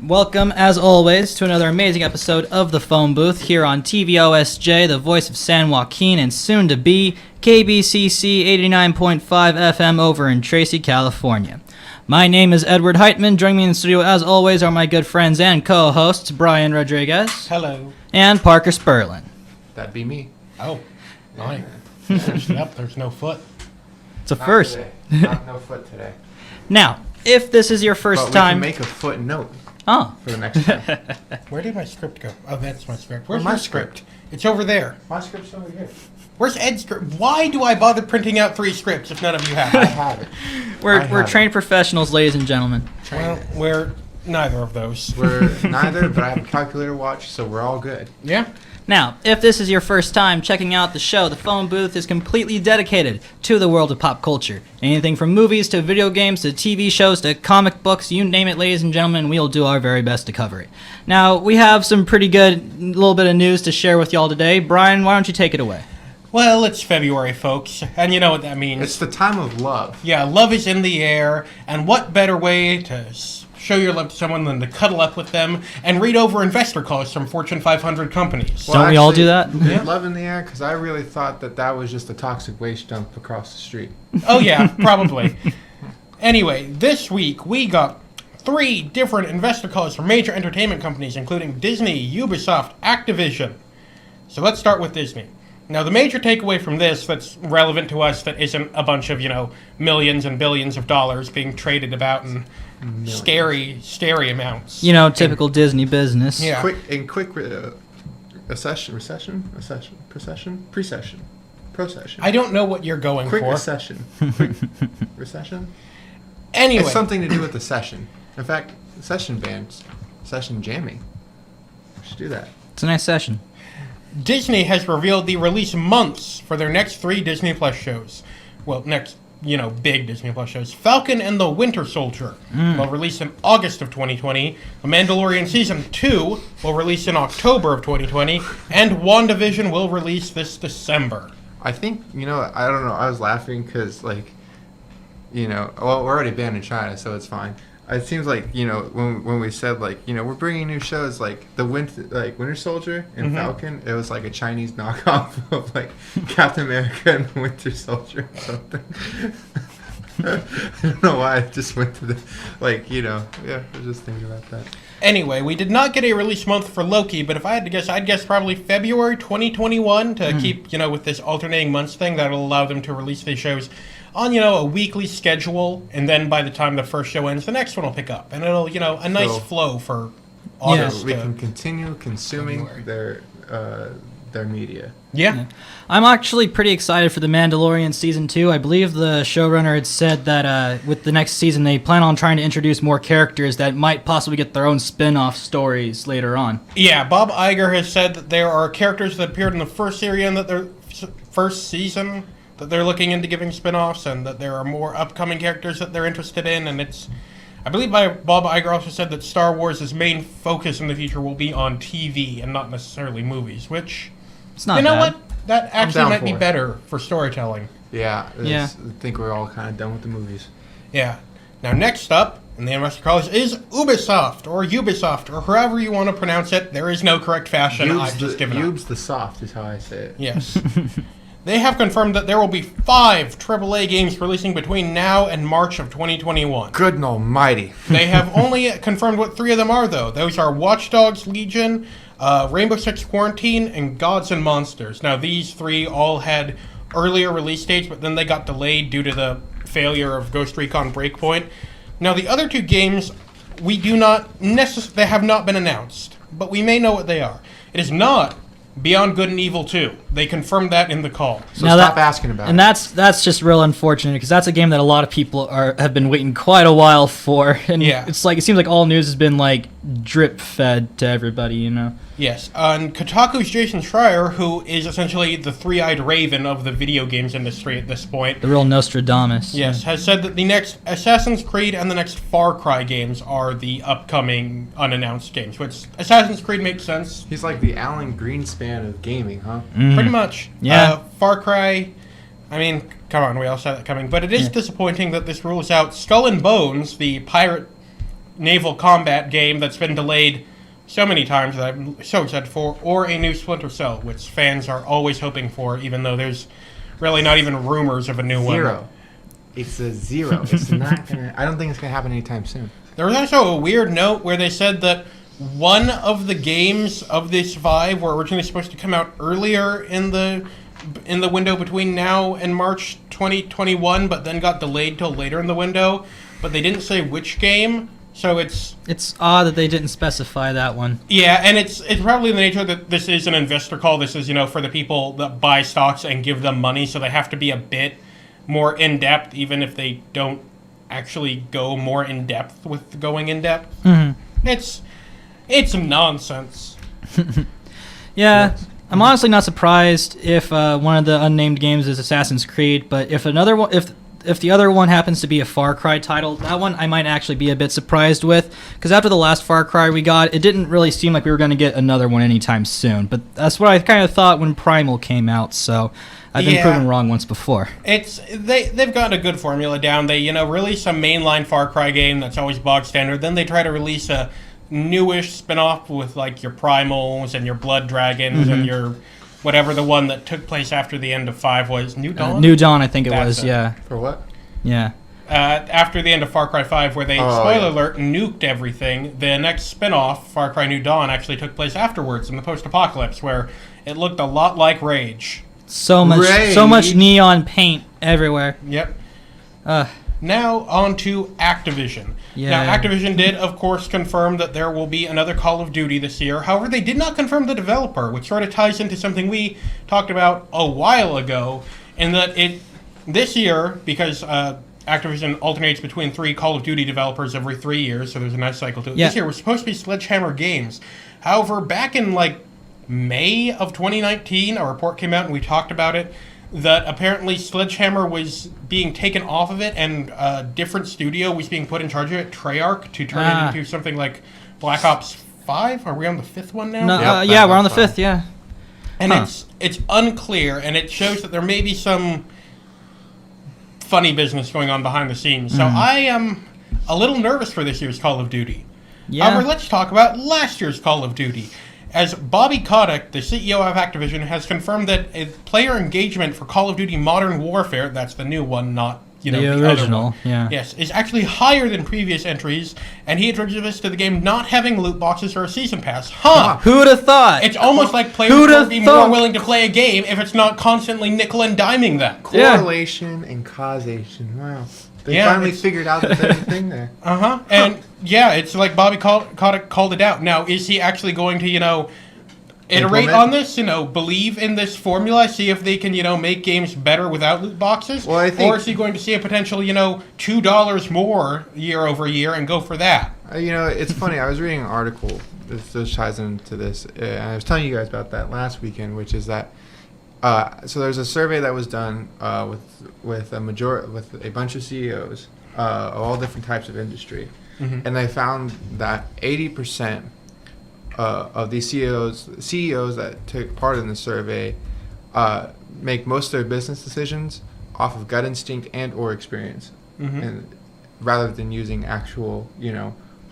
Welcome, as always, to another amazing episode of the Phonebooth here on TVOSJ, the voice of San Joaquin, and soon to be KBCC 89.5 FM over in Tracy, California. My name is Edward Heitman. Joining me in the studio, as always, are my good friends and co-hosts, Brian Rodriguez. Hello. And Parker Spurlin. That'd be me. Oh, my. There's no foot. It's a first. No foot today. Now, if this is your first but time... we can make a footnote Oh. for the next time. Where did my script go? Oh, that's my script. Where's my my script? script? It's over there. My script's over here. Where's Ed's script? Why do I bother printing out 3 scripts if none of you have I it? have it. We're trained professionals, ladies and gentlemen. Well, we're neither of those. We're neither, but I have a calculator watch, so we're all good. Yeah? Now, if this is your first time checking out the show, the Phonebooth is completely dedicated to the world of pop culture. Anything from movies to video games to TV shows to comic books, you name it, ladies and gentlemen, we'll do our very best to cover it. Now, we have some pretty good little bit of news to share with y'all today. Brian, why don't you take it away? Well, it's February, folks, and you know what that means. It's the time of love. Yeah, love is in the air, and what better way to show your love to someone than to cuddle up with them and read over investor calls from Fortune 500 companies. Don't we all do that? Yeah. Love in the air, because I really thought that was just a toxic waste dump across the street. Oh yeah, probably. Anyway, this week we got 3 different investor calls from major entertainment companies, including Disney, Ubisoft, Activision. So let's start with Disney. Now, the major takeaway from this that's relevant to us that isn't a bunch of, millions and billions of dollars being traded about in scary amounts. Typical Disney business. Yeah. Procession. I don't know what you're going Quick for. recession. Quick recession? Anyway. It's something to do with the session. In fact, session bands, session jamming. We should do that. It's a nice session. Disney has revealed the release months for their next 3 Disney Plus shows. Well, next, big Disney Plus shows. Falcon and the Winter Soldier will release in August of 2020. The Mandalorian Season 2 will release in October of 2020. And WandaVision will release this December. I think, I don't know. I was laughing because, well, we're already banned in China, so it's fine. It seems like, when we said, we're bringing new shows, the Winter Soldier and Falcon, it was like a Chinese knockoff of, Captain America and the Winter Soldier or something. I don't know why I just went to the, I was just thinking about that. Anyway, we did not get a release month for Loki, but if I had to guess, I'd guess probably February 2021 to keep, with this alternating months thing that'll allow them to release these shows on, a weekly schedule, and then by the time the first show ends, the next one will pick up, and it'll, a nice flow for August. So we can continue consuming their media. Yeah. I'm actually pretty excited for The Mandalorian Season 2. I believe the showrunner had said that with the next season, they plan on trying to introduce more characters that might possibly get their own spin-off stories later on. Yeah, Bob Iger has said that there are characters that appeared in the first series first season that they're looking into giving spin-offs, and that there are more upcoming characters that they're interested in, and I believe Bob Iger also said that Star Wars' main focus in the future will be on TV and not necessarily movies, which, it's not bad. What? That actually might be better for storytelling. Yeah. Yeah. I think we're all kind of done with the movies. Yeah. Now, next up in the investor calls is Ubisoft, or however you want to pronounce it. There is no correct fashion. I've just given up. Ubes the soft is how I say it. Yes. They have confirmed that there will be 5 AAA games releasing between now and March of 2021. Good and almighty. They have only confirmed what 3 of them are, though. Those are Watch Dogs Legion, Rainbow Six Quarantine, and Gods and Monsters. Now, these 3 all had earlier release dates, but then they got delayed due to the failure of Ghost Recon Breakpoint. Now, the other 2 games, they have not been announced, but we may know what they are. It is not Beyond Good and Evil 2. They confirmed that in the call. So stop asking about it. And that's just real unfortunate, because that's a game that a lot of people have been waiting quite a while for. And it seems like all news has been drip fed to everybody, Yes, and Kotaku's Jason Schreier, who is essentially the 3-eyed raven of the video games industry at this point. The real Nostradamus. Yes, has said that the next Assassin's Creed and the next Far Cry games are the upcoming unannounced games, which Assassin's Creed makes sense. He's like the Alan Greenspan of gaming, huh? Pretty much. Yeah. Far Cry, come on, we all saw that coming. But it is disappointing that this rules out Skull and Bones, the pirate naval combat game that's been delayed so many times that I'm so excited for, or a new Splinter Cell, which fans are always hoping for, even though there's really not even rumors of a new one. Zero. It's a zero. It's not gonna. I don't think it's gonna happen anytime soon. There was also a weird note where they said that one of the games of this Vive were originally supposed to come out earlier in the window between now and March 2021, but then got delayed till later in the window. But they didn't say which game, so it's odd that they didn't specify that one. Yeah, and it's probably in the nature that this is an investor call. This is, for the people that buy stocks and give them money, so they have to be a bit more in-depth, even if they don't actually go more in-depth with going in-depth. Mm-hmm. It's nonsense. Yeah, I'm honestly not surprised if one of the unnamed games is Assassin's Creed, but if another one, if the other one happens to be a Far Cry title, that one I might actually be a bit surprised with, because after the last Far Cry we got, it didn't really seem like we were going to get another one anytime soon. But that's what I kind of thought when Primal came out, so I've been proven wrong once before. They've got a good formula down. They release a mainline Far Cry game that's always bog standard. Then they try to release a newish spin-off with like your Primals and your Blood Dragons and your whatever the one that took place after the end of 5 was. New Dawn? New Dawn, I think it was, yeah. For what? Yeah. After the end of Far Cry 5, where they, spoiler alert, nuked everything, the next spin-off, Far Cry New Dawn, actually took place afterwards in the post-apocalypse, where it looked a lot like Rage. So much neon paint everywhere. Yep. Now on to Activision. Yeah. Now, Activision did, of course, confirm that there will be another Call of Duty this year. However, they did not confirm the developer, which sort of ties into something we talked about a while ago, in that this year, because Activision alternates between 3 Call of Duty developers every 3 years, so there's a nice cycle to it. Yeah. This year was supposed to be Sledgehammer Games. However, back in May of 2019, a report came out and we talked about it, that apparently Sledgehammer was being taken off of it and a different studio was being put in charge of it, Treyarch, to turn it into something like Black Ops 5? Are we on the 5th one now? No, yeah, we're on the 5th, yeah. And it's unclear, and it shows that there may be some funny business going on behind the scenes. So I am a little nervous for this year's Call of Duty. Yeah. However, let's talk about last year's Call of Duty. As Bobby Kotick, the CEO of Activision, has confirmed that player engagement for Call of Duty Modern Warfare, that's the new one, not the original, other one, yeah. Yes, is actually higher than previous entries, and he attributes this to the game not having loot boxes or a season pass. Who'd have thought? It's almost like players would be more willing to play a game if it's not constantly nickel and diming them. Correlation and causation. Wow. They finally figured out that there's a thing there. And it's like Bobby Kotick called it out. Now, is he actually going to, iterate on this, believe in this formula, see if they can, make games better without loot boxes? Well, I think, or is he going to see a potential, $2 more year over year and go for that? It's funny. I was reading an article. This ties into this. I was telling you guys about that last weekend, which is that so there's a survey that was done with a bunch of CEOs of all different types of industry, and they found that 80% of these CEOs that took part in the survey make most of their business decisions off of gut instinct and or experience, and rather than using actual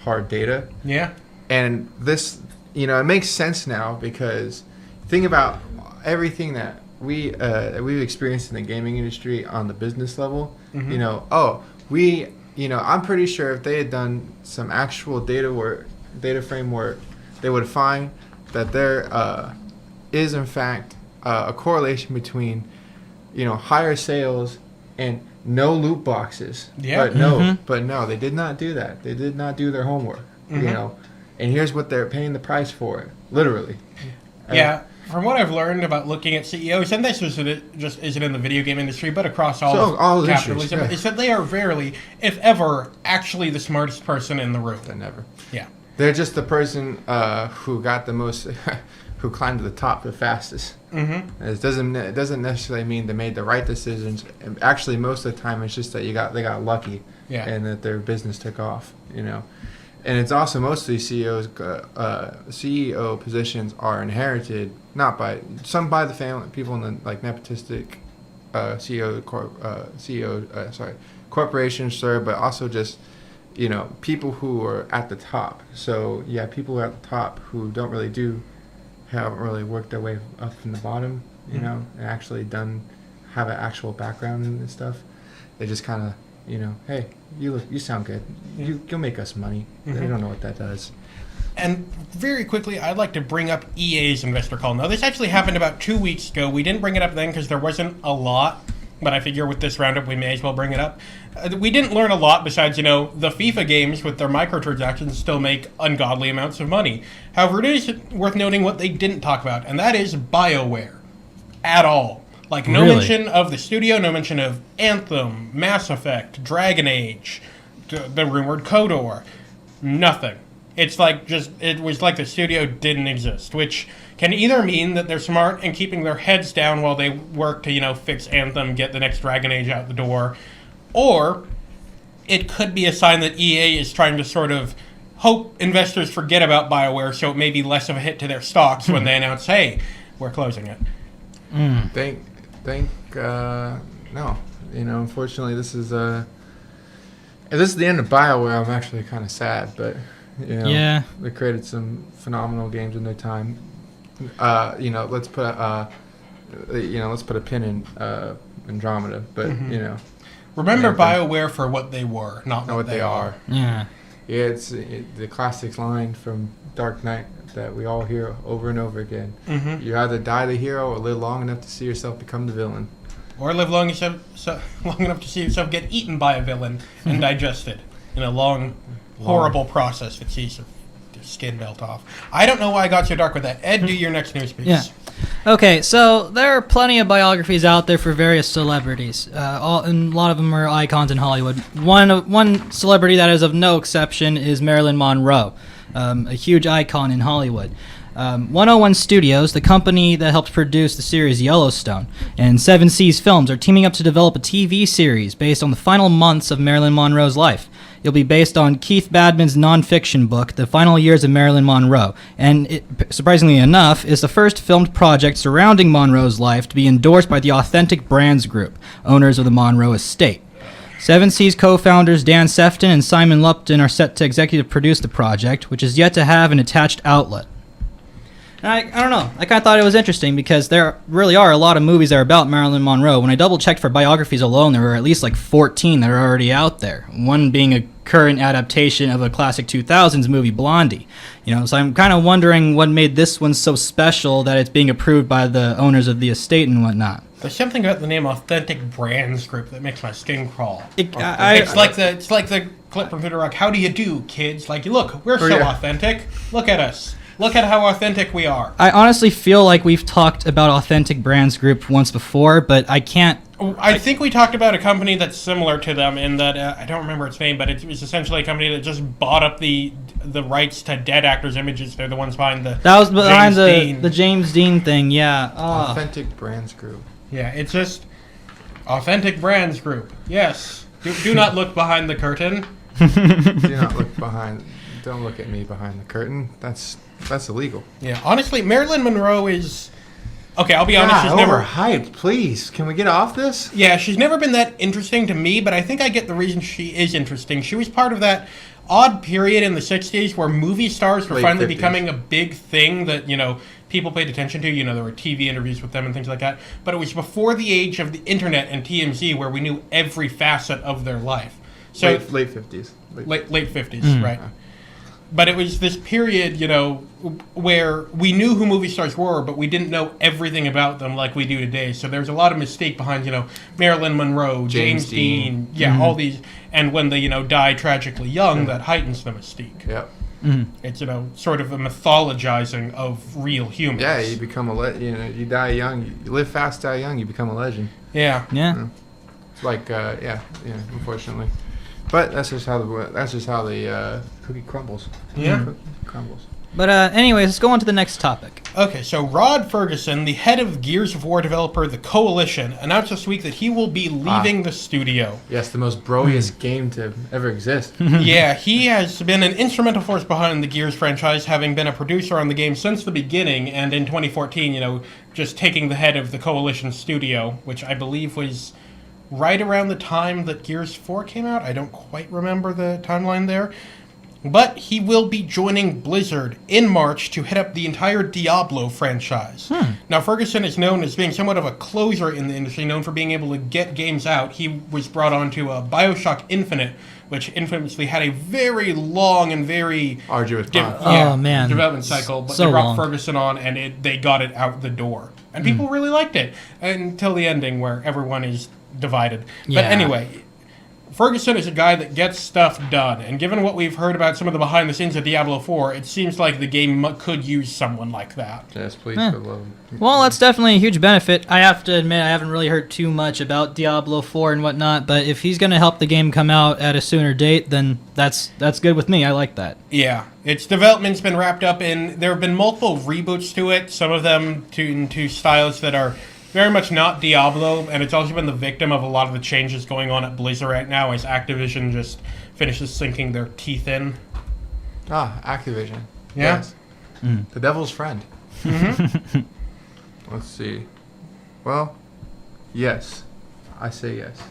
hard data. Yeah. And this it makes sense now, because think about everything that we've experienced in the gaming industry on the business level. I'm pretty sure if they had done some actual data framework, they would find that there is in fact a correlation between higher sales and no loot boxes. Yeah. But no, they did not do that. They did not do their homework. And here's what they're paying the price for it, literally. Yeah. From what I've learned about looking at CEOs, and this just isn't in the video game industry, but across all capitalism, is that they are rarely, if ever, actually the smartest person in the room. They're never. Yeah. They're just the person who got the most, who climbed to the top the fastest. It doesn't necessarily mean they made the right decisions. And actually, most of the time, it's just that they got lucky, and that their business took off. And it's also mostly CEO positions are inherited by the family, people in the nepotistic corporations, but also just people who are at the top. So yeah, people who are at the top who haven't really worked their way up from the bottom, and actually have an actual background in this stuff. They just kind of, hey, you sound good. You'll make us money. They don't know what that does. And very quickly, I'd like to bring up EA's investor call. Now, this actually happened about 2 weeks ago. We didn't bring it up then because there wasn't a lot, but I figure with this roundup, we may as well bring it up. We didn't learn a lot besides, the FIFA games with their microtransactions still make ungodly amounts of money. However, it is worth noting what they didn't talk about, and that is BioWare. At all. Like, no mention of the studio, no mention of Anthem, Mass Effect, Dragon Age, the rumored KOTOR. Nothing. It's like it was like the studio didn't exist, which can either mean that they're smart and keeping their heads down while they work to, fix Anthem, get the next Dragon Age out the door, or it could be a sign that EA is trying to sort of hope investors forget about BioWare so it may be less of a hit to their stocks when they announce, hey, we're closing it. No. Unfortunately, this is the end of BioWare. I'm actually kind of sad, but they created some phenomenal games in their time. Let's put a pin in Andromeda, but remember BioWare for what they were, not what they are. Yeah. Yeah, it's the classic line from Dark Knight that we all hear over and over again. You either die the hero or live long enough to see yourself become the villain. Or live long enough to see yourself get eaten by a villain and digested in a long, horrible process that sees your skin melt off. I don't know why I got so dark with that. Ed, do your next news piece. Yeah. Okay, so there are plenty of biographies out there for various celebrities. And a lot of them are icons in Hollywood. One celebrity that is of no exception is Marilyn Monroe, a huge icon in Hollywood. 101 Studios, the company that helps produce the series Yellowstone, and Seven Seas Films are teaming up to develop a TV series based on the final months of Marilyn Monroe's life. It'll be based on Keith Badman's nonfiction book, The Final Years of Marilyn Monroe, and it, surprisingly enough, is the first filmed project surrounding Monroe's life to be endorsed by the Authentic Brands Group, owners of the Monroe estate. Seven Seas co-founders Dan Sefton and Simon Lupton are set to executive produce the project, which is yet to have an attached outlet. And I don't know. I kind of thought it was interesting because there really are a lot of movies that are about Marilyn Monroe. When I double-checked for biographies alone, there were at least like 14 that are already out there. One being a current adaptation of a classic 2000s movie, Blondie. So I'm kind of wondering what made this one so special that it's being approved by the owners of the estate and whatnot. There's something about the name Authentic Brands Group that makes my skin crawl. It's like the clip from Hoodoo Rock. How do you do, kids? Like, look, we're so authentic. Look at us. Look at how authentic we are. I honestly feel like we've talked about Authentic Brands Group once before, but I can't... I think we talked about a company that's similar to them in that, I don't remember its name, but it's essentially a company that just bought up the rights to dead actors' images. They're the ones behind the... That was behind the James Dean thing, yeah. Authentic Brands Group. Yeah, it's just Authentic Brands Group. Yes. Do not look behind the curtain. Do not look behind... Don't look at me behind the curtain. That's illegal. Yeah, honestly, Marilyn Monroe is... Okay, I'll be honest, she's never... overhyped, please. Can we get off this? Yeah, she's never been that interesting to me, but I think I get the reason she is interesting. She was part of that odd period in the 60s where movie stars were finally 50s. becoming a big thing that, people paid attention to. There were TV interviews with them and things like that. But it was before the age of the internet and TMZ where we knew every facet of their life. So Late 50s. Late 50s, right. But it was this period, where we knew who movie stars were, but we didn't know everything about them like we do today. So there's a lot of mystique behind, Marilyn Monroe, James Dean, all these. And when they, die tragically young, that heightens the mystique. Yep. It's, sort of a mythologizing of real humans. Yeah, you become you die young, you live fast, die young, you become a legend. Yeah. Yeah. It's like, unfortunately. But that's just how the cookie crumbles. Yeah. Cookie crumbles. But anyways, let's go on to the next topic. Okay, so Rod Ferguson, the head of Gears of War developer The Coalition, announced this week that he will be leaving the studio. Yes, the most broiest game to ever exist. Yeah, he has been an instrumental force behind the Gears franchise, having been a producer on the game since the beginning, and in 2014, just taking the head of The Coalition studio, which I believe was right around the time that Gears 4 came out. I don't quite remember the timeline there. But he will be joining Blizzard in March to head up the entire Diablo franchise. Now, Ferguson is known as being somewhat of a closer in the industry, known for being able to get games out. He was brought on to BioShock Infinite, which infamously had a very long and very arduous development cycle. But So they brought long. Ferguson on, and they got it out the door. And people really liked it until the ending, where everyone is divided. Yeah. But anyway, Ferguson is a guy that gets stuff done, and given what we've heard about some of the behind the scenes of Diablo 4, it seems like the game could use someone like that. Yes, please. Yeah. For love. Well, that's definitely a huge benefit. I have to admit, I haven't really heard too much about Diablo 4 and whatnot, but if he's going to help the game come out at a sooner date, then that's good with me. I like that. Yeah, its development's been wrapped up in. There have been multiple reboots to it, some of them into styles that are very much not Diablo, and it's also been the victim of a lot of the changes going on at Blizzard right now as Activision just finishes sinking their teeth in. Activision. Yeah? Yes. The devil's friend. Let's see. Well, yes. I say yes.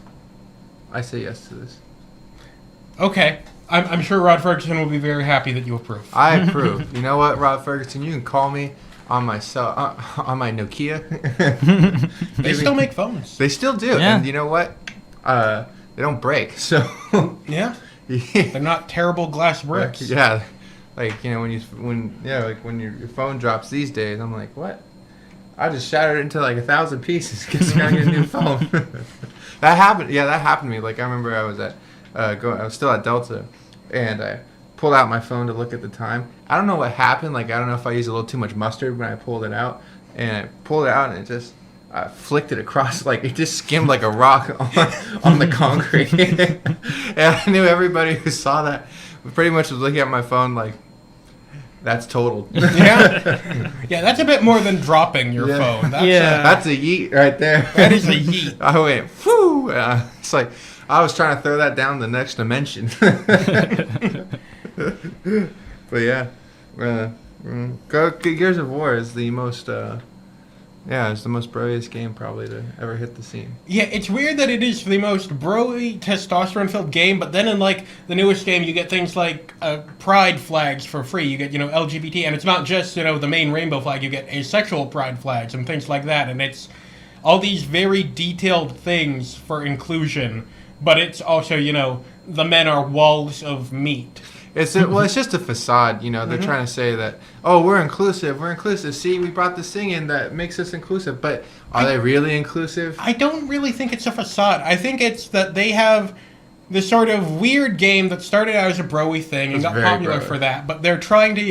I say yes to this. Okay. I'm sure Rod Ferguson will be very happy that you approve. I approve. You know what, Rod Ferguson? You can call me on my on my Nokia. They still make phones. They still do, Yeah. and you know what? They don't break. So Yeah. They're not terrible glass bricks. yeah, like when your phone drops these days, I'm like, what? I just shattered it into like 1,000 pieces because I got a new phone. That happened. Yeah, that happened to me. Like I remember I was at I was still at Delta, and I pulled out my phone to look at the time. I don't know what happened. Like I don't know if I used a little too much mustard when I pulled it out, and I pulled it out and it just I flicked it across, like it just skimmed like a rock on the concrete. And I knew everybody who saw that pretty much was looking at my phone like, that's totaled. Yeah, yeah, that's a bit more than dropping your phone. That's That's a yeet right there. that is a yeet. I went, whoo! It's like I was trying to throw that down the next dimension. But yeah, Gears of War is the most, it's the most broiest game probably to ever hit the scene. Yeah, it's weird that it is the most bro-y, testosterone-filled game, but then in, like, the newest game, you get things like pride flags for free. You get, LGBT, and it's not just, the main rainbow flag. You get asexual pride flags and things like that, and it's all these very detailed things for inclusion, but it's also, the men are walls of meat. It's just a facade, They're trying to say that, we're inclusive. See, we brought this thing in that makes us inclusive. But are they really inclusive? I don't really think it's a facade. I think it's that they have this sort of weird game that started out as a bro-y thing and got popular for that. But they're trying to,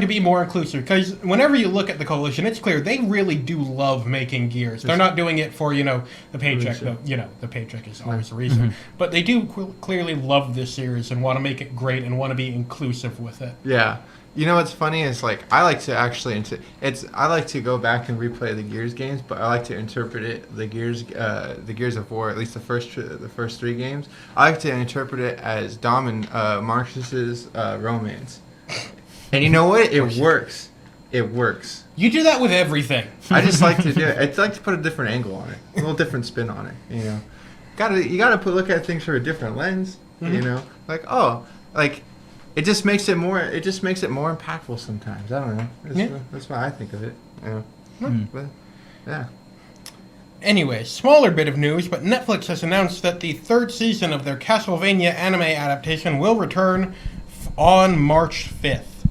be more inclusive. Because whenever you look at the Coalition, it's clear they really do love making Gears. They're not doing it for, the paycheck. Though, the paycheck is always the reason. But they do clearly love this series and want to make it great and want to be inclusive with it. Yeah. You know what's funny is I like to actually I like to go back and replay the Gears games, but I like to interpret it the Gears of War, at least the first 3 games. I like to interpret it as Dom and Marcus's romance, and you know what? It works. It works. You do that with everything. I just like to do it. I like to put a different angle on it, a little different spin on it. You gotta look at things through a different lens. It just makes it more impactful sometimes. I don't know. That's why I think of it. But, yeah. Anyway, smaller bit of news, but Netflix has announced that the 3rd season of their Castlevania anime adaptation will return on March 5th.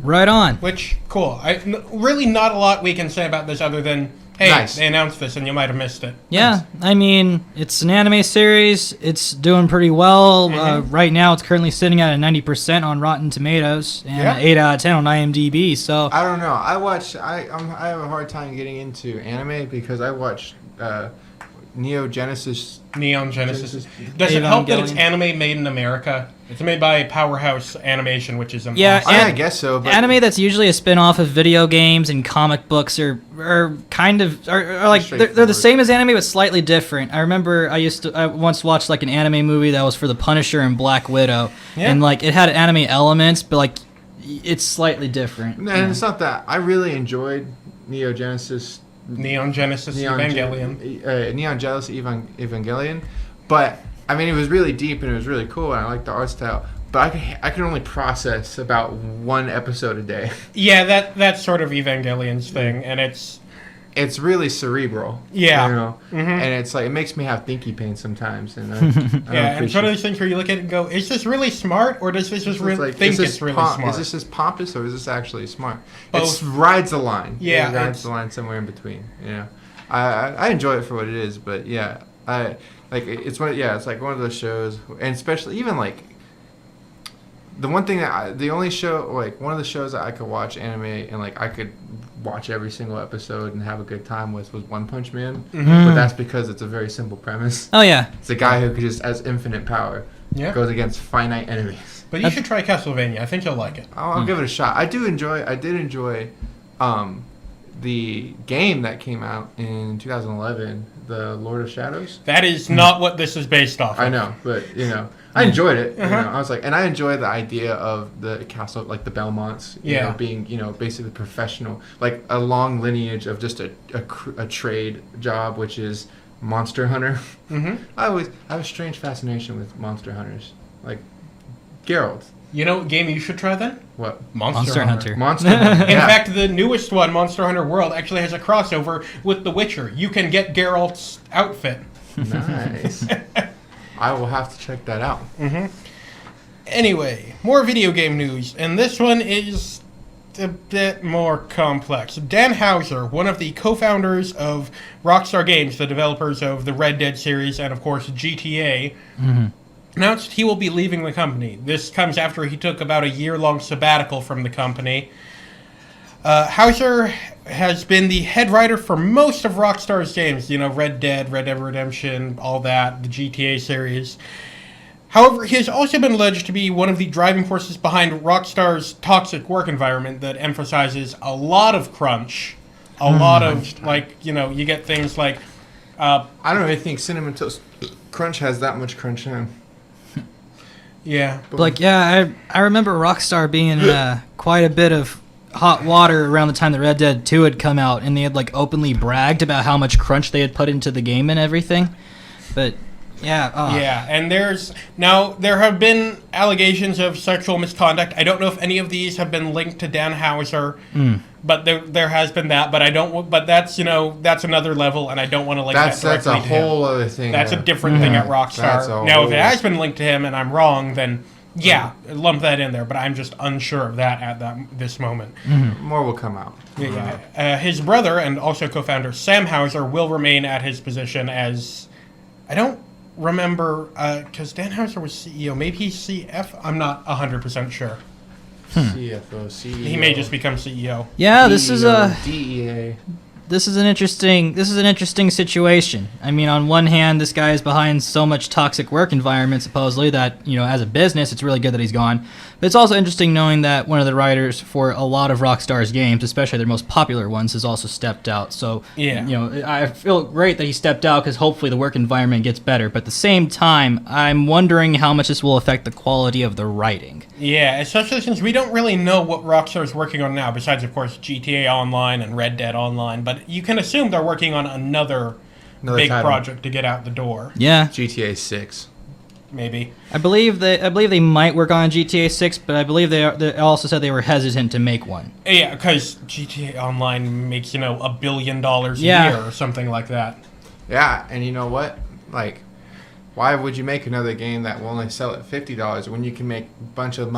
Right on. Which, cool. Really not a lot we can say about this other than, hey, nice. They announced this and you might have missed it. Yeah, I mean, it's an anime series. It's doing pretty well. Right now, it's currently sitting at a 90% on Rotten Tomatoes and an 8 out of 10 on IMDb. So I don't know. I have a hard time getting into anime because I watched Neon Genesis. Does it help that it's anime made in America? It's made by Powerhouse Animation, which is awesome. I guess so. But anime that's usually a spin-off of video games and comic books are like they're the same as anime but slightly different. I remember I once watched like an anime movie that was for the Punisher and Black Widow, and like it had anime elements, but like it's slightly different. And it's not that. I really enjoyed Neo Genesis Neon Genesis Evangelion. Neon Genesis Evangelion. But I mean, it was really deep and it was really cool, and I liked the art style. But I can only process about one episode a day. Yeah, that's sort of Evangelion's thing, and it's really cerebral. Yeah. You know? And it's like, it makes me have thinky pain sometimes. And I don't and it's one of those things where you look at it and go, is this really smart, or does this just really think it's really smart? Is this just pompous, or is this actually smart? Both. It rides the line. Yeah. It rides the line somewhere in between. You know? I enjoy it for what it is, but yeah. It's like one of those shows, and especially even like, one of the shows that I could watch anime and like I could watch every single episode and have a good time with was One Punch Man. But that's because it's a very simple premise. Oh yeah. It's a guy who just has infinite power. Yeah. Goes against finite enemies. But you should try Castlevania. I think you'll like it. I'll give it a shot. I did enjoy the game that came out in 2011, The Lord of Shadows. That is not what this is based off of. I know, but I enjoyed it. You know, I was like, and I enjoy the idea of the castle, like the Belmonts, you know, being, basically professional, like a long lineage of just a trade job, which is Monster Hunter. I have a strange fascination with Monster Hunters, like Geralt. You know what game you should try then? What? Monster Hunter. Monster Hunter. In fact, the newest one, Monster Hunter World, actually has a crossover with The Witcher. You can get Geralt's outfit. Nice. I will have to check that out. Anyway, more video game news, and this one is a bit more complex. Dan Houser, one of the co-founders of Rockstar Games, the developers of the Red Dead series and, of course, GTA, announced he will be leaving the company. This comes after he took about a year-long sabbatical from the company. Houser has been the head writer for most of Rockstar's games, Red Dead Redemption, all that, the GTA series. However, he has also been alleged to be one of the driving forces behind Rockstar's toxic work environment that emphasizes a lot of crunch, a lot of, you get things like... I don't really think Cinnamon Toast Crunch has that much crunch in him. Yeah. I remember Rockstar being in quite a bit of hot water around the time that Red Dead 2 had come out, and they had openly bragged about how much crunch they had put into the game and everything. But yeah, and there have been allegations of sexual misconduct. I don't know if any of these have been linked to Dan Houser, but there has been that. But I don't. But that's that's another level, and I don't want to link that directly to him. That's a whole other thing. That's a different thing at Rockstar. Now, if it has been linked to him and I'm wrong, then lump that in there. But I'm just unsure of that at this moment. More will come out. Yeah. His brother and also co-founder Sam Houser will remain at his position as. I don't remember, because Dan Houser was CEO. Maybe he's CF? I'm not 100% sure. CFO, CEO. He may just become CEO. Yeah, this is DEA. This is an interesting situation. I mean, on one hand, this guy is behind so much toxic work environment, supposedly, that, as a business, it's really good that he's gone. But it's also interesting knowing that one of the writers for a lot of Rockstar's games, especially their most popular ones, has also stepped out. So, I feel great that he stepped out because hopefully the work environment gets better. But at the same time, I'm wondering how much this will affect the quality of the writing. Yeah, especially since we don't really know what Rockstar is working on now, besides, of course, GTA Online and Red Dead Online. But you can assume they're working on another big title. Project to get out the door. Yeah. GTA 6. Maybe. I believe they might work on GTA 6, but I believe they also said they were hesitant to make one. Yeah, because GTA Online makes, $1 billion a year or something like that. Yeah, and you know what? Why would you make another game that will only sell at $50 when you can make a bunch of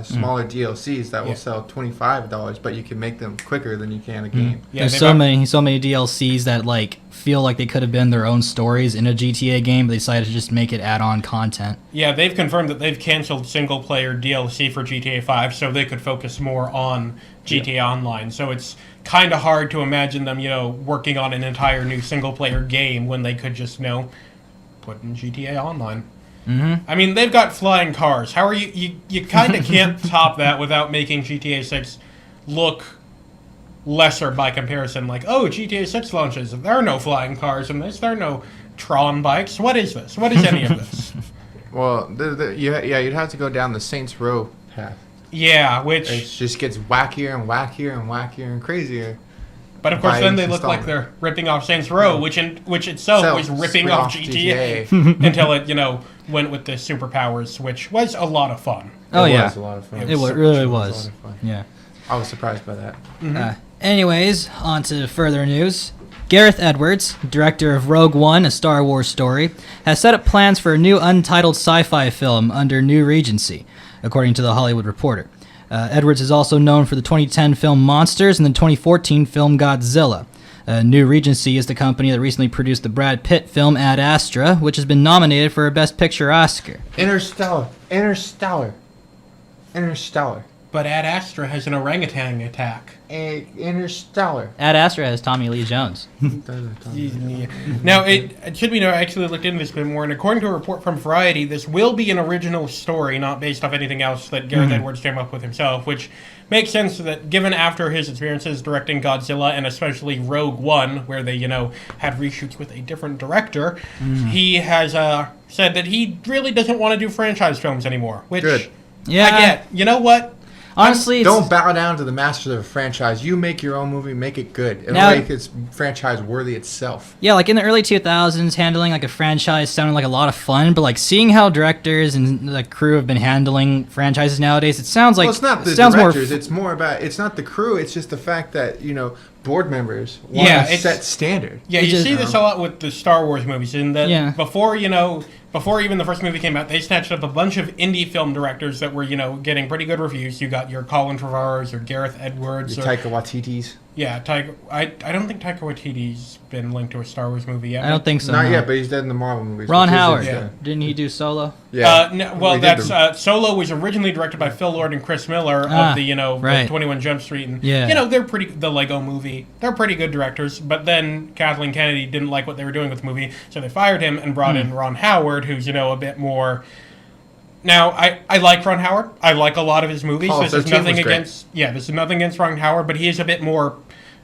smaller DLCs that will sell $25, but you can make them quicker than you can a game? Yeah, there's so many DLCs that feel like they could have been their own stories in a GTA game, but they decided to just make it add-on content. Yeah, they've confirmed that they've canceled single-player DLC for GTA 5 so they could focus more on GTA Online. So it's kind of hard to imagine them, working on an entire new single-player game when they could just, put in GTA Online. I mean, they've got flying cars. How are you kind of can't top that without making GTA 6 look lesser by comparison. GTA 6 launches. There are no flying cars in this. There are no Tron bikes. What is this? What is any of this? Well, you'd have to go down the Saints Row path. Yeah, which... It just gets wackier and wackier and wackier and crazier. But of course, By then each they look like installment. they're ripping off Saints Row, which itself was ripping off GTA, until it went with the superpowers, which was a lot of fun. Oh, It yeah. was a lot of fun. It really a lot was. of fun. Yeah. I was surprised by that. Anyways, on to further news. Gareth Edwards, director of Rogue One, a Star Wars story, has set up plans for a new untitled sci-fi film under New Regency, according to The Hollywood Reporter. Edwards is also known for the 2010 film Monsters and the 2014 film Godzilla. New Regency is the company that recently produced the Brad Pitt film Ad Astra, which has been nominated for a Best Picture Oscar. Interstellar. But Ad Astra has an orangutan attack. Interstellar. Ad Astra has Tommy Lee Jones. Now, it should be known, I actually looked into this a bit more, and according to a report from Variety, this will be an original story, not based off anything else that Gareth Edwards came up with himself, which makes sense that given after his experiences directing Godzilla, and especially Rogue One, where they, had reshoots with a different director, he has said that he really doesn't want to do franchise films anymore, which Good. Yeah. I get. You know what? Honestly, Don't bow down to the masters of a franchise. You make your own movie, make it good. It'll Now- make its franchise worthy itself. yeah, like in the early 2000s, handling like a franchise sounded like a lot of fun, but like seeing how directors and the crew have been handling franchises nowadays, it sounds like Well, it's not the it sounds directors. more. It's more about. It's not the crew. It's just the fact that board members want Yeah, to it's- set standard. Yeah, It you just- see this a lot with the Star Wars movies, in that Yeah. before even the first movie came out, they snatched up a bunch of indie film directors that were, getting pretty good reviews. You got your Colin Trevorrows, your Gareth Edwards, Your Taika Waititi's. yeah, I don't think Taika Waititi's been linked to a Star Wars movie yet. I don't think so. Not no. yet, but he's dead in the Marvel movies. Ron which is Howard, his, didn't he do Solo? Yeah. Well, We did that's Solo was originally directed by Phil Lord and Chris Miller of the right. the 21 Jump Street, and Yeah. they're the Lego Movie. They're pretty good directors, but then Kathleen Kennedy didn't like what they were doing with the movie, so they fired him and brought in Ron Howard, who's a bit more. Now, I like Ron Howard. I like a lot of his movies. Apollo This is 13 nothing was great. this is nothing against Ron Howard, but he is a bit more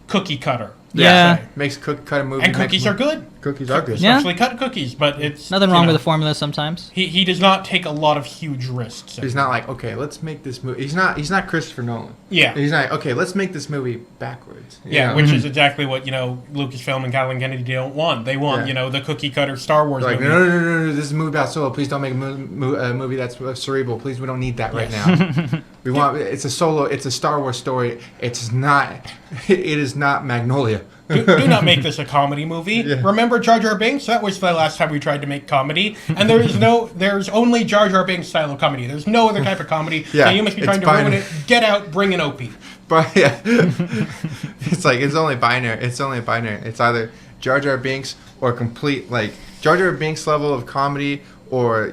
cookie cutter. Yeah. Makes cut a movie. And cookies are good. Cookies are good. Yeah. Especially cut cookies, but it's Nothing wrong with the formula sometimes. He does not take a lot of huge risks. He's not like, okay, let's make this movie. He's not Christopher Nolan. Yeah. He's not, okay, let's make this movie backwards. Yeah, which is exactly what, Lucasfilm and Kathleen Kennedy don't want. They want, Yeah. the cookie cutter Star Wars Like, movie. no, this is a movie about Solo. Please don't make a movie that's cerebral. Please, we don't need that right now. We want, it's a Solo, it's a Star Wars story. It is not Magnolia. Do not make this a comedy movie. Yeah. Remember Jar Jar Binks? That was the last time we tried to make comedy. And there's only Jar Jar Binks style of comedy. There's no other type of comedy. Yeah, So you must be it's trying to ruin binary. it. Get out, bring an Opie. But yeah, it's like it's only binary. It's either Jar Jar Binks or complete like Jar Jar Binks level of comedy, or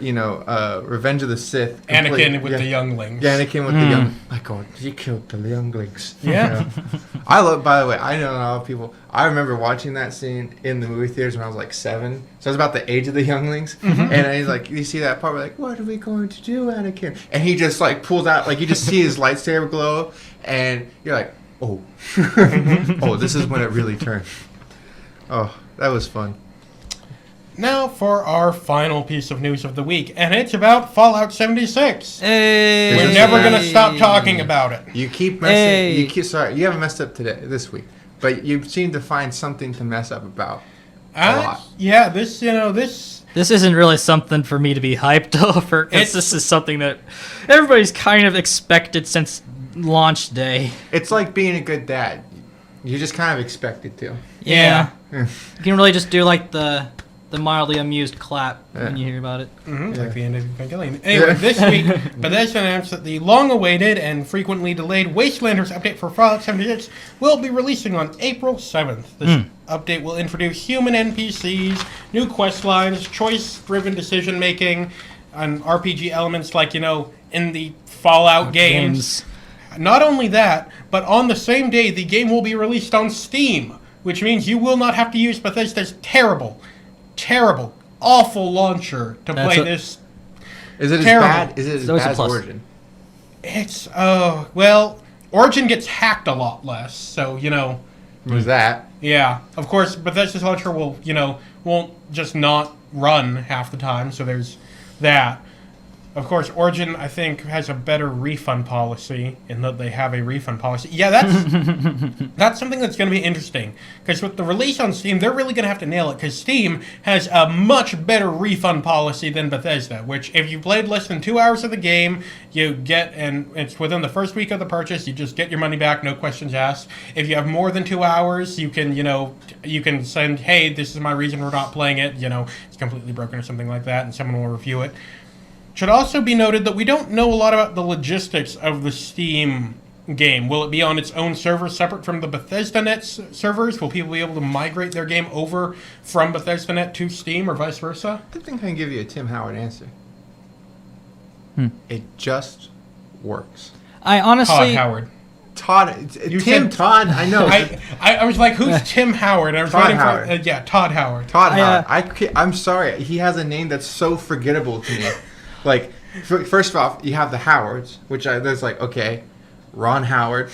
Revenge of the Sith. Anakin with the younglings. Yeah, Anakin with the young. My God, you killed the younglings. Yeah. I love. By the way, I know a lot of people. I remember watching that scene in the movie theaters when I was like 7. So I was about the age of the younglings, and he's like, you see that part, we're like, what are we going to do, Anakin? And he just like pulls out, like you just see his lightsaber glow, and you're like, oh, oh, this is when it really turned. Oh, that was fun. Now for our final piece of news of the week, and it's about Fallout 76. Hey, We're never going to stop talking about it. You keep messing. Hey. Sorry, you haven't messed up this week, but you seem to find something to mess up about. A lot. Yeah, this isn't really something for me to be hyped over, because this is something that everybody's kind of expected since launch day. It's like being a good dad. You just kind of expect it to. Yeah. Yeah. You can really just do like the mildly amused clap when you hear about it. like the end of Evangelion. Anyway, this week, Bethesda announced that the long-awaited and frequently delayed Wastelanders update for Fallout 76 will be releasing on April 7th. This update will introduce human NPCs, new quest lines, choice-driven decision-making, and RPG elements like, in the Fallout games. Not only that, but on the same day, the game will be released on Steam, which means you will not have to use Bethesda's terrible, awful launcher to play this. Is it Terrible. as bad? Is it as always bad a as plus. Origin? It's well, Origin gets hacked a lot less, so Was that? yeah. Of course, Bethesda's launcher won't just not run half the time, so there's that. Of course, Origin, I think, has a better refund policy in that they have a refund policy. Yeah, that's something that's going to be interesting. Because with the release on Steam, they're really going to have to nail it. Because Steam has a much better refund policy than Bethesda. Which, if you played less than 2 hours of the game, you get, and it's within the first week of the purchase, you just get your money back, no questions asked. If you have more than 2 hours, you can, you can send, hey, this is my reason for not playing it. It's completely broken or something like that, and someone will review it. Should also be noted that we don't know a lot about the logistics of the Steam game. Will it be on its own server separate from the BethesdaNet servers? Will people be able to migrate their game over from BethesdaNet to Steam or vice versa? I think I can give you a Tim Howard answer. It just works. I honestly... Todd Howard. Todd, I know. I was like, who's Tim Howard? I was Todd waiting Howard. for Todd Howard. Todd Howard. I'm sorry. He has a name that's so forgettable to me. Like, first off, you have the Howards, there's like, okay, Ron Howard.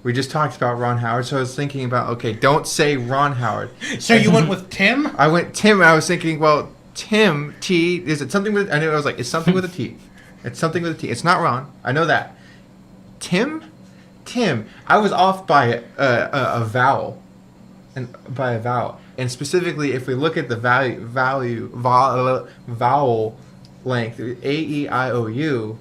We just talked about Ron Howard, so I was thinking about, okay, don't say Ron Howard. So you went with Tim? I went Tim, and I was thinking, well, Tim, T, is it something with, I knew, I was like, it's something with a T. It's something with a T. It's not Ron. I know that. Tim, I was off by a vowel. And specifically, if we look at the vowel length, A-E-I-O-U,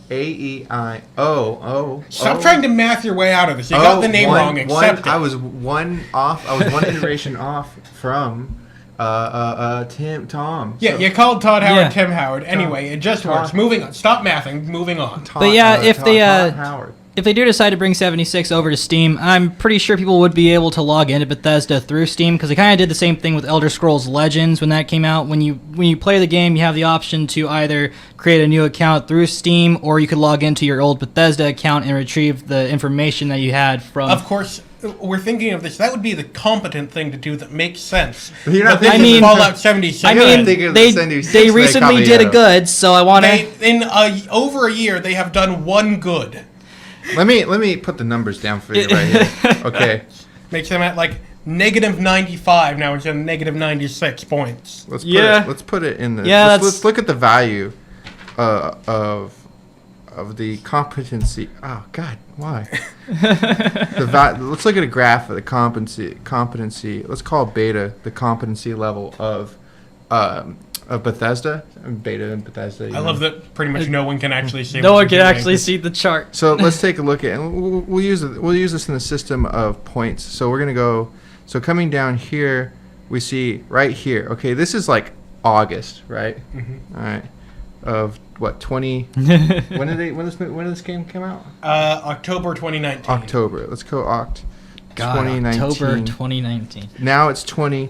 A-E-I-O-O. Stop trying to math your way out of this. You got the name wrong. Accept it. I was one iteration off from Tom. Yeah, So, you called Todd Howard Tim Howard. Anyway, it just works. Moving on. Stop mathing. Moving on. But yeah, if they Howard. if they do decide to bring 76 over to Steam, I'm pretty sure people would be able to log into Bethesda through Steam, because they kind of did the same thing with Elder Scrolls Legends when that came out. When you play the game, you have the option to either create a new account through Steam, or you could log into your old Bethesda account and retrieve the information that you had from... Of course, we're thinking of this. That would be the competent thing to do that makes sense. You're not but thinking Fallout 76. I mean, they recently did a good, so I want to... In over a year, they have done one good. Let me put the numbers down for you right here. Okay. Makes them at like negative 95 now instead of negative 96 points. Let's put it in the. Yeah, let's look at the value of the competency. Oh God, why? Let's look at a graph of the competency. Let's call beta the competency level of Bethesda. Beta and Bethesda. I love that pretty much no one can actually see. No one can actually see the chart. So let's take a look at, and we'll use this in the system of points. So we're gonna go. So coming down here, we see right here. Okay, this is like August, right? Mm-hmm. All right. Of what 20? when did this game come out? October 2019. October. Let's go Oct. God, 2019. October 2019. Now it's 20.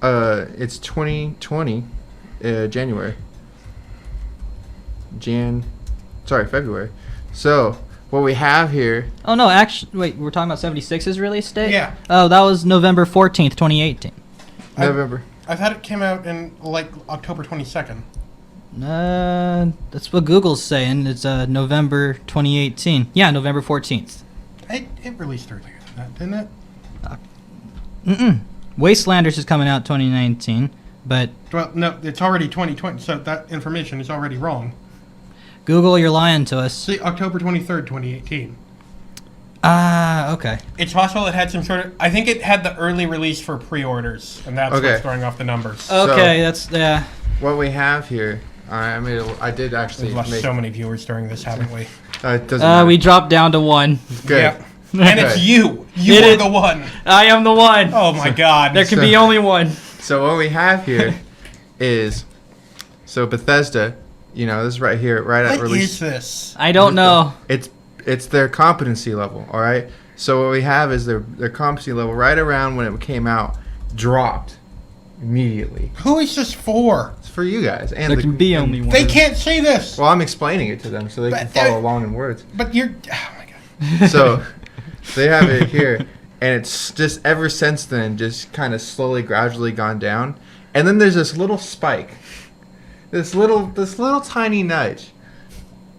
It's 2020. January. February. So what we have here. Oh no, actually, wait, we're talking about 76's release date? Yeah. Oh, that was November 14th, 2018. November. I thought it came out in like October 22nd. That's what Google's saying. It's November 2018. Yeah, November 14th. It released earlier than that, didn't it? Wastelanders is coming out 2019, but... Well, no, it's already 2020, so that information is already wrong. Google, you're lying to us. See, October 23rd, 2018. Okay. It's possible it had some sort of... I think it had the early release for pre-orders, and that's what's throwing off the numbers. Okay, that's... Yeah. What we have here... I did actually... We've lost so many viewers during this, haven't we? It doesn't matter. We dropped down to 1. Good. Yep. And it's you. You are the one. I am the one. Oh, my God. There can be only one. So what we have here is... So Bethesda, this is right here, right at release. What is this? I don't know. It's their competency level, all right? So what we have is their competency level right around when it came out dropped immediately. Who is this for? It's for you guys. And there can be only one. They can't say this. Well, I'm explaining it to them so they can follow along in words. But you're... Oh, my God. So they have it here, and it's just ever since then just kind of slowly, gradually gone down. And then there's this little spike, this little tiny nudge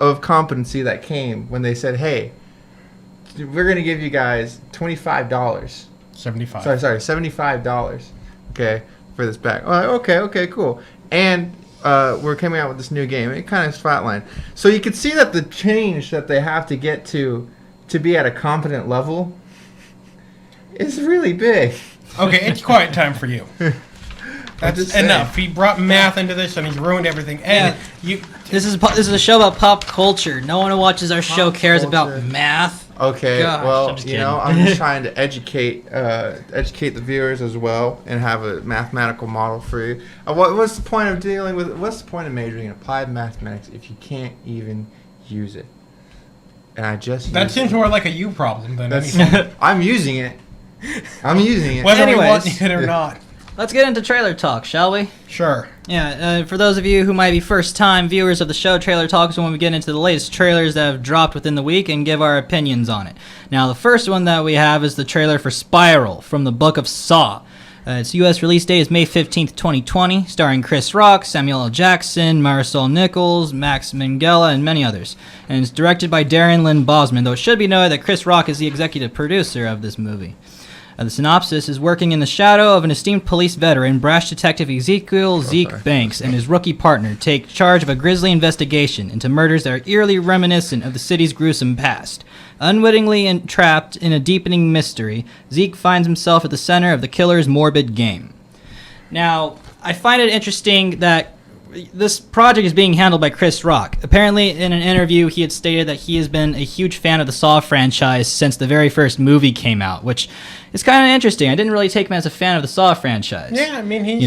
of competency that came when they said, hey, we're going to give you guys $25. $75. Sorry, $75. Okay, for this back. Okay, cool. And we're coming out with this new game. It kind of flatlined. So you could see that the change that they have to get to be at a competent level is really big. Okay, it's quiet time for you. That's enough. He brought math into this and he's ruined everything. And this is a show about pop culture. No one who watches our show cares about math. Okay, Gosh, well, I'm just I'm just trying to educate the viewers as well and have a mathematical model for you. What's the point of what's the point of majoring in applied mathematics if you can't even use it? And that seems more like a you problem than anything. I'm using it. Whether we want it or not. Let's get into trailer talk, shall we? Sure. Yeah, for those of you who might be first-time viewers of the show, Trailer Talk is when we get into the latest trailers that have dropped within the week and give our opinions on it. Now, the first one that we have is the trailer for Spiral from the Book of Saw. Its U.S. release date is May 15th, 2020, starring Chris Rock, Samuel L. Jackson, Marisol Nichols, Max Minghella, and many others. And it's directed by Darren Lynn Bosman, though it should be noted that Chris Rock is the executive producer of this movie. The synopsis is working in the shadow of an esteemed police veteran, brash detective Zeke Banks and his rookie partner take charge of a grisly investigation into murders that are eerily reminiscent of the city's gruesome past. Unwittingly entrapped in a deepening mystery, Zeke finds himself at the center of the killer's morbid game. Now, I find it interesting that this project is being handled by Chris Rock. Apparently, in an interview, he had stated that he has been a huge fan of the Saw franchise since the very first movie came out, which is kind of interesting. I didn't really take him as a fan of the Saw franchise. Yeah, I mean, he's...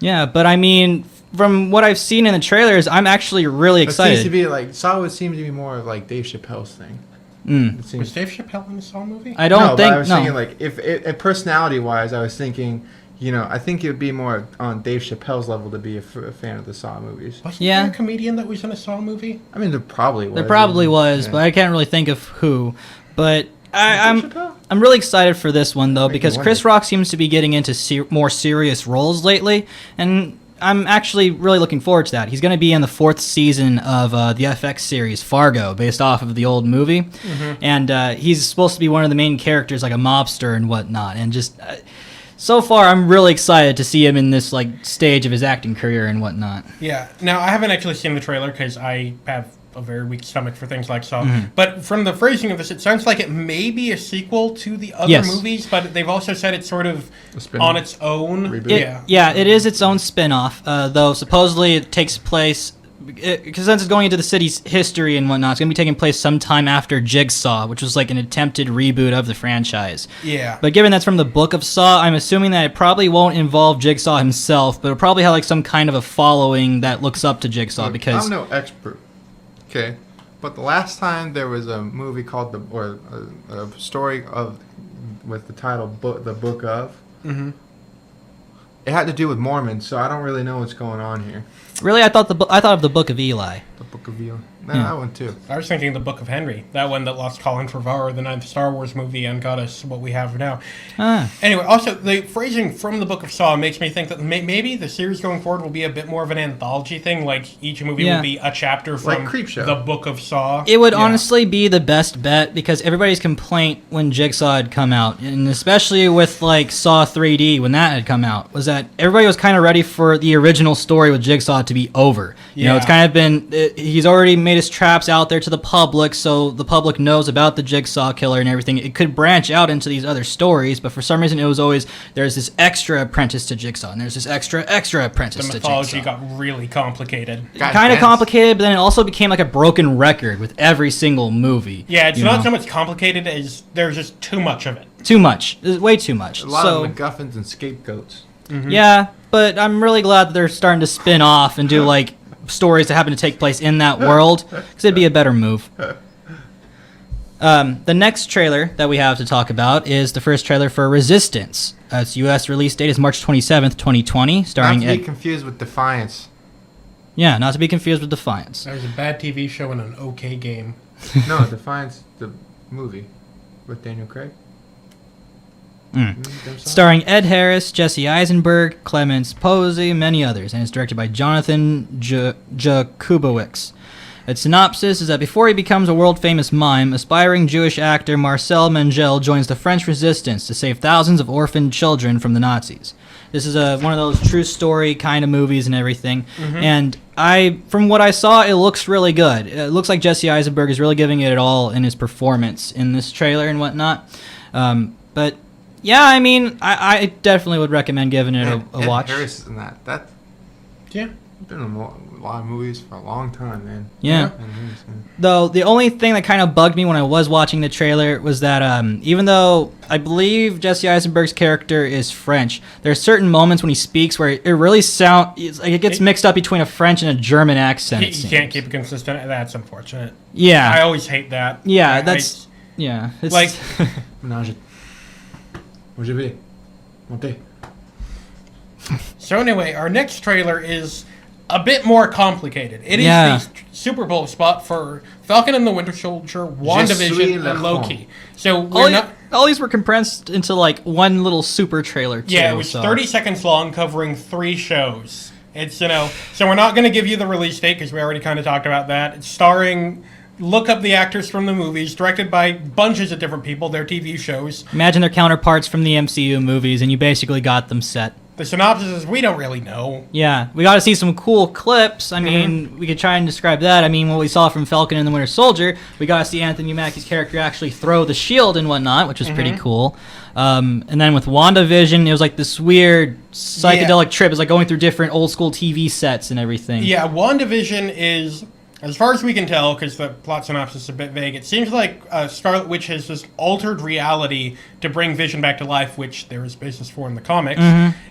Yeah, but I mean, from what I've seen in the trailers, I'm actually really excited. It seems to be like, Saw would seem to be more of like Dave Chappelle's thing. Was Dave Chappelle in the Saw movie? I don't think... But I was thinking, like, if personality-wise, I was thinking... I think it would be more on Dave Chappelle's level to be a fan of the Saw movies. Wasn't there a comedian that was in a Saw movie? I mean, there probably was. There probably was, but I can't really think of who. But I'm really excited for this one, though, because Chris Rock seems to be getting into more serious roles lately, and I'm actually really looking forward to that. He's going to be in the 4th season of the FX series Fargo, based off of the old movie, and he's supposed to be one of the main characters, like a mobster and whatnot, and just... so far, I'm really excited to see him in this stage of his acting career and whatnot. Yeah. Now, I haven't actually seen the trailer because I have a very weak stomach for things like Saw. But from the phrasing of this, it sounds like it may be a sequel to the other movies, but they've also said it's sort of on its own. It is its own spin-off, though supposedly it takes place... because since it's going into the city's history and whatnot, it's going to be taking place sometime after Jigsaw, which was like an attempted reboot of the franchise. Yeah. But given that's from the Book of Saw, I'm assuming that it probably won't involve Jigsaw himself, but it'll probably have some kind of a following that looks up to Jigsaw. Because I'm no expert, okay, but the last time there was a movie called a story with the title The Book of. It had to do with Mormons, so I don't really know what's going on here. Really, I thought of the Book of Eli. The Book of Eli. No, that one too. I was thinking the Book of Henry, that one that lost Colin Trevorrow, the 9th Star Wars movie, and got us what we have now. Anyway, also, the phrasing from the Book of Saw makes me think that maybe the series going forward will be a bit more of an anthology thing, like each movie will be a chapter from the Book of Saw. It would honestly be the best bet, because everybody's complaint when Jigsaw had come out, and especially with Saw 3D when that had come out, was that everybody was kind of ready for the original story with Jigsaw to be over. You know, it's kind of been... he's already made his traps out there to the public, so the public knows about the Jigsaw killer and everything. It could branch out into these other stories, but for some reason it was always, there's this extra apprentice to Jigsaw, and there's this extra apprentice to Jigsaw. The mythology got really complicated. Kind of complicated, but then it also became like a broken record with every single movie. Yeah, it's not so much complicated as there's just too much of it. Too much. Way too much. A lot of MacGuffins and scapegoats. Yeah, but I'm really glad that they're starting to spin off and do stories that happen to take place in that world, because it'd be a better move. The next trailer that we have to talk about is the first trailer for Resistance. Its U.S. release date is March 27th, 2020, starring... Not to be confused with Defiance. Yeah, not to be confused with Defiance. There's a bad TV show and an okay game. No, Defiance, the movie with Daniel Craig. Starring Ed Harris, Jesse Eisenberg, Clemens Posey, many others, and it's directed by Jonathan Jakubowicz. Its synopsis is that before he becomes a world-famous mime, aspiring Jewish actor Marcel Mangel joins the French resistance to save thousands of orphaned children from the Nazis. This is one of those true story kind of movies and everything. And from what I saw, it looks really good. It looks like Jesse Eisenberg is really giving it all in his performance in this trailer and whatnot. But yeah, I mean, I definitely would recommend giving it a watch. Harris is in that. Yeah. Been in a lot of movies for a long time, man. Yeah. Though the only thing that kind of bugged me when I was watching the trailer was that even though I believe Jesse Eisenberg's character is French, there are certain moments when he speaks where it really it gets mixed up between a French and a German accent. He can't keep it consistent. That's unfortunate. Yeah. I always hate that. Yeah, it's like Menage. Aujourd'hui. Montez. So anyway, our next trailer is a bit more complicated. It is the Super Bowl spot for Falcon and the Winter Soldier, WandaVision, and Loki. So all these were compressed into like one little super trailer. Too, it was 30 seconds long, covering 3 shows. It's so we're not going to give you the release date because we already kind of talked about that. It's starring. Look up the actors from the movies, directed by bunches of different people, their TV shows. Imagine their counterparts from the MCU movies, and you basically got them set. The synopsis is we don't really know. Yeah, we got to see some cool clips. I mean, we could try and describe that. I mean, what we saw from Falcon and the Winter Soldier, we got to see Anthony Mackie's character actually throw the shield and whatnot, which was pretty cool. And then with WandaVision, it was like this weird psychedelic trip. It was like going through different old school TV sets and everything. Yeah, WandaVision is... As far as we can tell, because the plot synopsis is a bit vague, it seems like Scarlet Witch has just altered reality to bring Vision back to life, which there is basis for in the comics.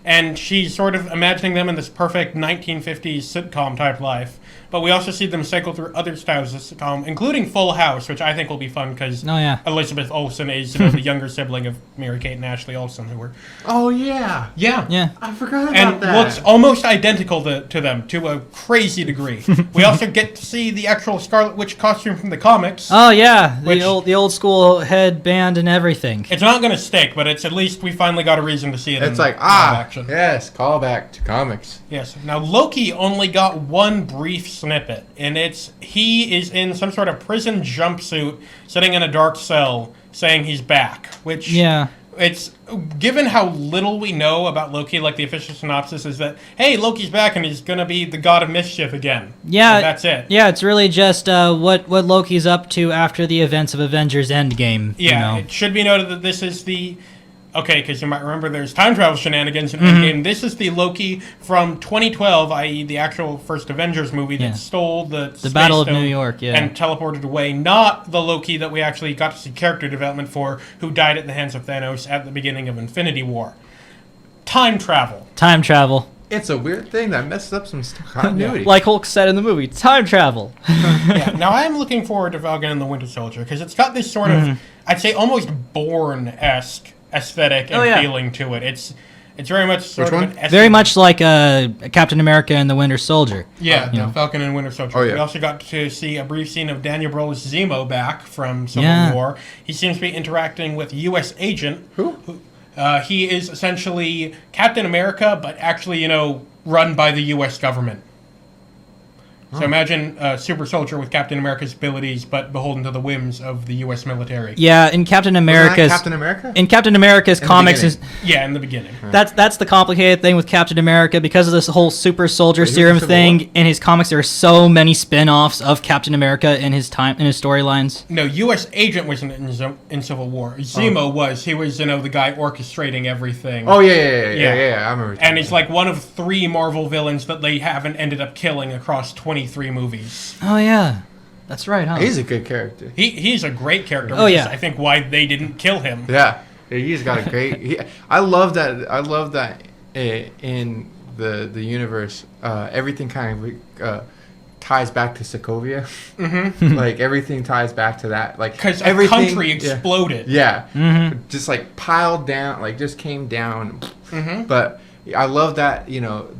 And she's sort of imagining them in this perfect 1950s sitcom type life. But we also see them cycle through other styles of sitcom, including Full House, which I think will be fun because Elizabeth Olsen is the younger sibling of Mary-Kate and Ashley Olsen, who were... Oh, yeah. Yeah. I forgot about and that. And looks almost identical to them, to a crazy degree. We also get to see the actual Scarlet Witch costume from the comics. Oh, yeah. The old school headband and everything. It's not going to stick, but it's at least we finally got a reason to see it it's in like, action. Yes, callback to comics. Yes. Now, Loki only got one brief snippet, and he is in some sort of prison jumpsuit, sitting in a dark cell, saying he's back. Which it's given how little we know about Loki. Like the official synopsis is that Loki's back and he's gonna be the god of mischief again. Yeah, so that's it. Yeah, it's really just what Loki's up to after the events of Avengers Endgame. Yeah, it should be noted that this is the. Okay, because you might remember there's time travel shenanigans in Endgame. This is the Loki from 2012, i.e. the actual first Avengers movie that stole the Battle of Stone New York, and teleported away. Not the Loki that we actually got to see character development for, who died at the hands of Thanos at the beginning of Infinity War. Time travel. Time travel. It's a weird thing that messes up some continuity. Like Hulk said in the movie, time travel. Now I am looking forward to Falcon and the Winter Soldier, because it's got this sort of, I'd say, almost Bourne-esque aesthetic and feeling to it. It's very much sort of very much like Captain America and the Winter Soldier. Yeah, Falcon and Winter Soldier. Oh, yeah. We also got to see a brief scene of Daniel Brühl's Zemo back from Civil War. He seems to be interacting with U.S. Agent. Who? He is essentially Captain America, but actually, run by the U.S. government. So imagine a super soldier with Captain America's abilities, but beholden to the whims of the U.S. military. Yeah, in Captain America's Captain America? In Captain America's comics, in the beginning. That's the complicated thing with Captain America, because of this whole super soldier serum thing. In his comics, there are so many spin-offs of Captain America in his storylines. No, U.S. Agent wasn't in Civil War. Zemo was. He was, the guy orchestrating everything. Oh yeah. I remember. And he's like one of 3 Marvel villains that they haven't ended up killing across 23 movies. Oh yeah, that's right, huh? He's a good character. He's a great character. Oh yeah, I think why they didn't kill him. Yeah, he's got a great. I love that in the universe. Everything kind of ties back to Sokovia. Like everything ties back to that. Like because a country exploded. Yeah. Just like piled down, like just came down. But I love that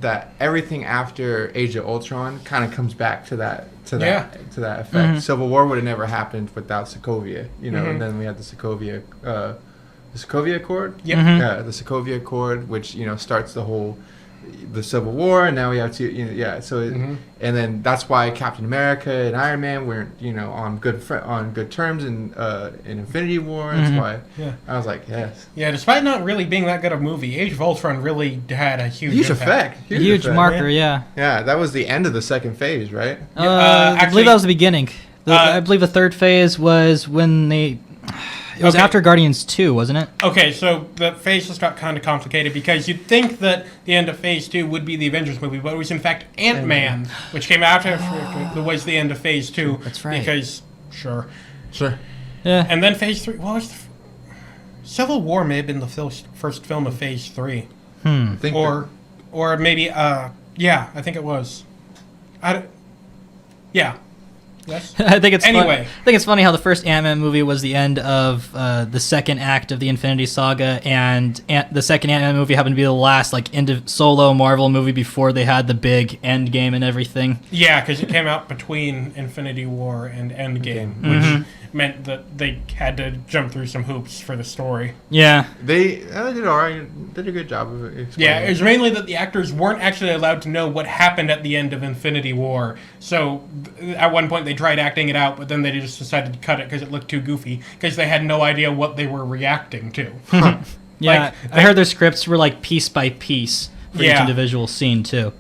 that everything after Age of Ultron kind of comes back to that effect. Civil War would have never happened without Sokovia, and then we had the Sokovia Accord. Yeah, the Sokovia Accord, which starts the whole the Civil War, and now we have to, so and then that's why Captain America and Iron Man weren't, on good terms in Infinity War. That's why I was like, yes. Yeah, despite not really being that good of a movie, Age of Ultron really had a huge effect. Huge effect. marker, yeah. Yeah, that was the end of the second phase, right? I believe that was the beginning. I believe the third phase was when they... It was after Guardians 2, wasn't it? Okay, so the phase just got kind of complicated because you'd think that the end of Phase 2 would be the Avengers movie, but it was in fact Ant-Man, which came after was the end of Phase 2. That's right. Because, sure. Yeah. And then Phase 3, what was the... Civil War may have been the first film of Phase 3. Or maybe, yeah, I think it was. Yeah. Yes. I think it's anyway. I think it's funny how the first Ant-Man movie was the end of the second act of the Infinity Saga, and the second Ant-Man movie happened to be the last solo Marvel movie before they had the big End Game and everything. Yeah, because it came out between Infinity War and Endgame, which meant that they had to jump through some hoops for the story. Yeah. They did all right. Did a good job of it. Yeah, it was mainly that the actors weren't actually allowed to know what happened at the end of Infinity War. So at one point they tried acting it out, but then they just decided to cut it because it looked too goofy, because they had no idea what they were reacting to. Yeah, I heard their scripts were piece by piece for each individual scene, too.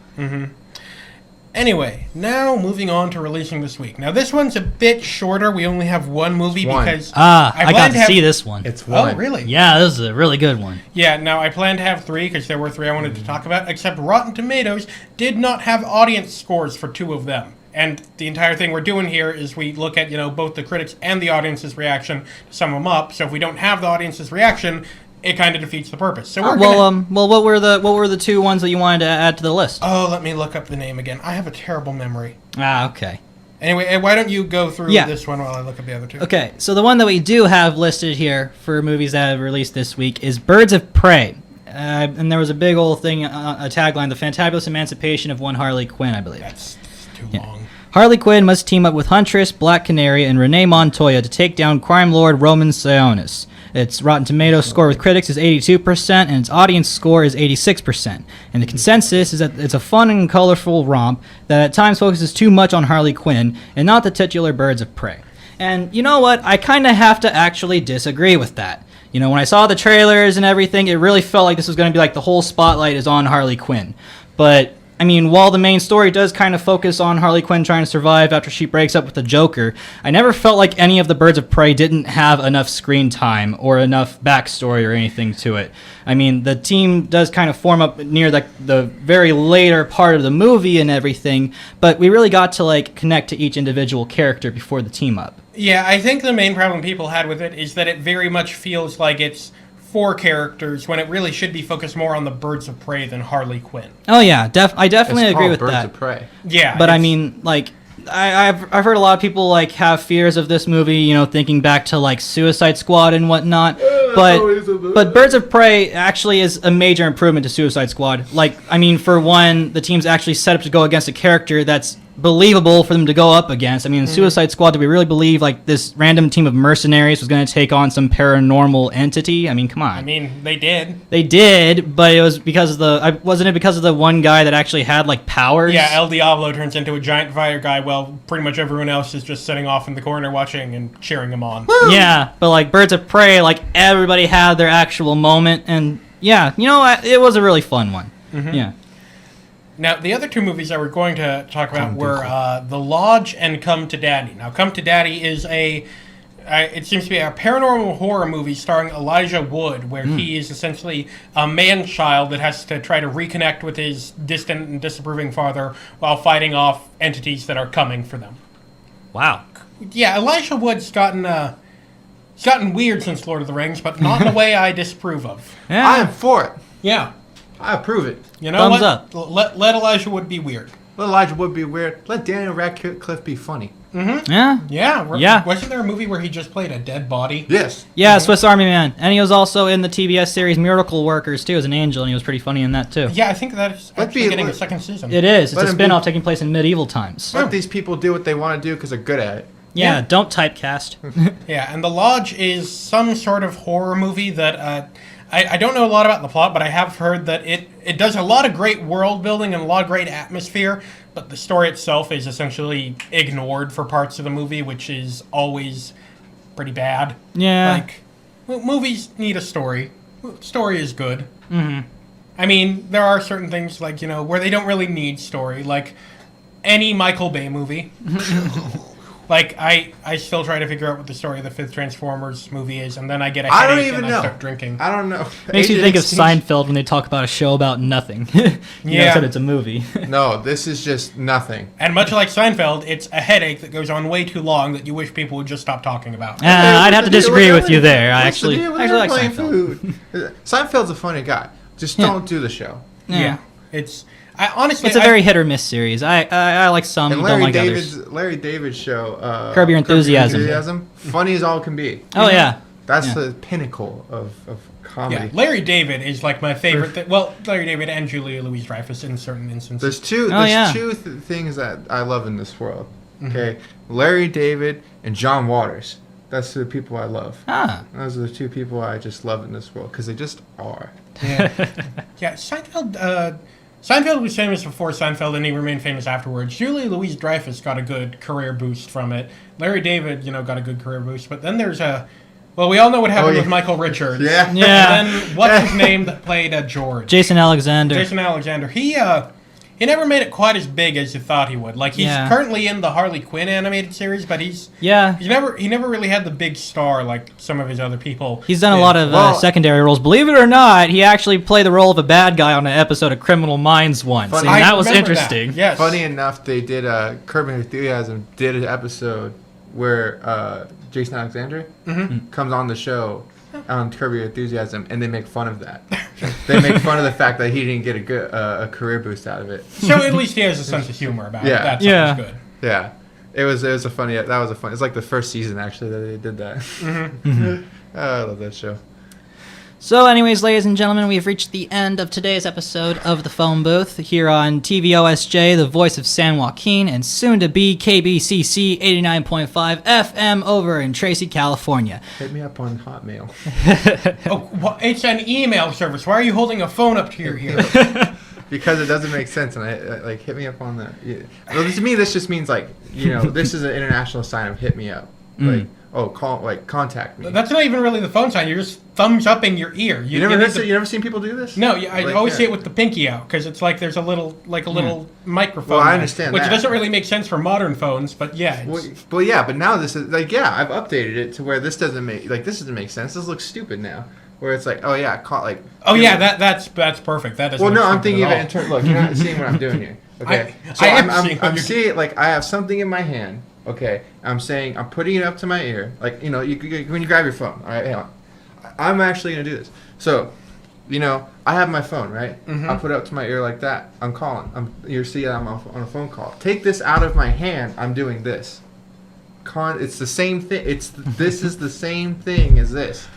Anyway, now moving on to releasing this week. Now this one's a bit shorter. We only have one movie because... I got to see this one. It's one. Oh, really? Yeah, this is a really good one. Yeah, now I planned to have 3 because there were 3 I wanted to talk about, except Rotten Tomatoes did not have audience scores for 2 of them. And the entire thing we're doing here is we look at, both the critics and the audience's reaction to sum them up. So if we don't have the audience's reaction, it kind of defeats the purpose. So we're what were the 2 ones that you wanted to add to the list? Oh, let me look up the name again. I have a terrible memory. Okay. Anyway, why don't you go through this one while I look up the other 2? Okay, so the one that we do have listed here for movies that have released this week is Birds of Prey. And there was a big old thing, a tagline, The Fantabulous Emancipation of One Harley Quinn, I believe. That's too long. Harley Quinn must team up with Huntress, Black Canary, and Renee Montoya to take down crime lord Roman Sionis. Its Rotten Tomatoes score with critics is 82%, and its audience score is 86%. And the consensus is that it's a fun and colorful romp that at times focuses too much on Harley Quinn and not the titular Birds of Prey. And you know what? I kind of have to actually disagree with that. When I saw the trailers and everything, it really felt like this was going to be the whole spotlight is on Harley Quinn. But while the main story does kind of focus on Harley Quinn trying to survive after she breaks up with the Joker, I never felt like any of the Birds of Prey didn't have enough screen time or enough backstory or anything to it. The team does kind of form up near the very later part of the movie and everything, but we really got to connect to each individual character before the team up. Yeah, I think the main problem people had with it is that it very much feels like it's 4 characters when it really should be focused more on the Birds of Prey than Harley Quinn. Oh yeah, I definitely agree with Birds that. of Prey. Yeah, but I've heard a lot of people have fears of this movie, thinking back to Suicide Squad and whatnot. But Birds of Prey actually is a major improvement to Suicide Squad. For one, the team's actually set up to go against a character that's believable for them to go up against. In Suicide Squad, did we really believe this random team of mercenaries was going to take on some paranormal entity? Come on. They did. They did, but it was because of wasn't it because of the one guy that actually had powers? Yeah, El Diablo turns into a giant fire guy while pretty much everyone else is just sitting off in the corner watching and cheering him on. Woo! Yeah, but Birds of Prey, everybody had their actual moment, and yeah, it was a really fun one. Yeah. Now, the other 2 movies that we're going to talk about were The Lodge and Come to Daddy. Now, Come to Daddy is it seems to be a paranormal horror movie starring Elijah Wood, where he is essentially a man-child that has to try to reconnect with his distant and disapproving father while fighting off entities that are coming for them. Wow. Yeah, Elijah Wood's gotten weird since Lord of the Rings, but not in a way I disapprove of. Yeah. I am for it. Yeah. I approve it. You know Thumbs what? up. Let Elijah Wood be weird. Let Elijah Wood be weird. Let Daniel Radcliffe be funny. Yeah. Yeah. Wasn't there a movie where he just played a dead body? Yes. Yeah, Swiss Army Man. And he was also in the TBS series Miracle Workers, too, as an angel, and he was pretty funny in that, too. Yeah, I think that's actually getting a second season. It is. It's a spin-off taking place in medieval times. Let these people do what they want to do because they're good at it. Yeah, don't typecast. Yeah, and The Lodge is some sort of horror movie that... I don't know a lot about the plot, but I have heard that it it does a lot of great world building and a lot of great atmosphere, but the story itself is essentially ignored for parts of the movie, which is always pretty bad. Yeah. Like, movies need a story. Story is good. Mm-hmm. I mean, there are certain things, like, where they don't really need story, like any Michael Bay movie. Like, I still try to figure out what the story of the fifth Transformers movie is, and then I get a headache I don't even and know. I start drinking. I don't know. Makes you Agent think of Extinction- Seinfeld when they talk about a show about nothing. Yeah. Said it's a movie. No, this is just nothing. And much like Seinfeld, it's a headache that goes on way too long that you wish people would just stop talking about. I'd have to disagree with you there. I What's the actually deal with like airplane Seinfeld. food? Seinfeld's a funny guy. Just Yeah. don't do the show. Yeah. Honestly, It's a very hit or miss series. I like some, And don't like others. Larry David's show, Curb Your Enthusiasm. funny as all can be. Oh yeah. That's Yeah. the pinnacle of comedy. Yeah, Larry David is like my favorite. Well, Larry David and Julia Louis-Dreyfus in certain instances. There's two. Oh, yeah. There's two things that I love in this world. Okay, Larry David and John Waters. That's the people I love. Ah. Those are the two people I just love in this world because they just are. Yeah, yeah. Seinfeld was famous before Seinfeld, and he remained famous afterwards. Julia Louis-Dreyfus got a good career boost from it. Larry David, got a good career boost. But then there's well, we all know what happened with Michael Richards. Yeah. Yeah. And then what's his name that played George? Jason Alexander. Jason Alexander. He never made it quite as big as you thought he would. Like, he's currently in the Harley Quinn animated series, but he never really had the big star like some of his other people. He's done a lot of secondary roles. Believe it or not, he actually played the role of a bad guy on an episode of Criminal Minds once. And that was interesting. That. Yes. Funny enough, they did Curb Your Enthusiasm did an episode where Jason Alexander comes on the show on Curb Your Enthusiasm, and they make fun of that. They make fun of the fact that he didn't get a career boost out of it. So at least he has a sense of humor about it. That's good. Yeah. It was a funny. That was a fun. It's like the first season actually that they did that. I love that show. So anyways, ladies and gentlemen, we've reached the end of today's episode of The Phone Booth here on TVOSJ, the voice of San Joaquin, and soon to be KBCC 89.5 FM over in Tracy, California. Hit me up on Hotmail. It's an email service. Why are you holding a phone up to your ear? Because it doesn't make sense, and I hit me up on that. Yeah. Well, to me, this just means this is an international sign of hit me up. Contact me. That's not even really the phone sign. You're just thumbs upping your ear. You never seen people do this? No, I always see it with the pinky out because it's like there's a little microphone. Well, I understand which that. doesn't really make sense for modern phones, but yeah. But now this is I've updated it to where this doesn't make sense. This looks stupid now. Where it's like, that's perfect. That doesn't. Well, no, look I'm thinking of stupid it at in terms. Look, you're not seeing what I'm doing here. Okay, I'm seeing like I have something in my hand. Okay, I'm putting it up to my ear. Like, when you grab your phone. All right, hang on. I'm actually gonna do this. So, I have my phone, right? Mm-hmm. I put it up to my ear like that. I'm calling. You see I'm on a phone call. Take this out of my hand. I'm doing this. It's the same thing. This is the same thing as this.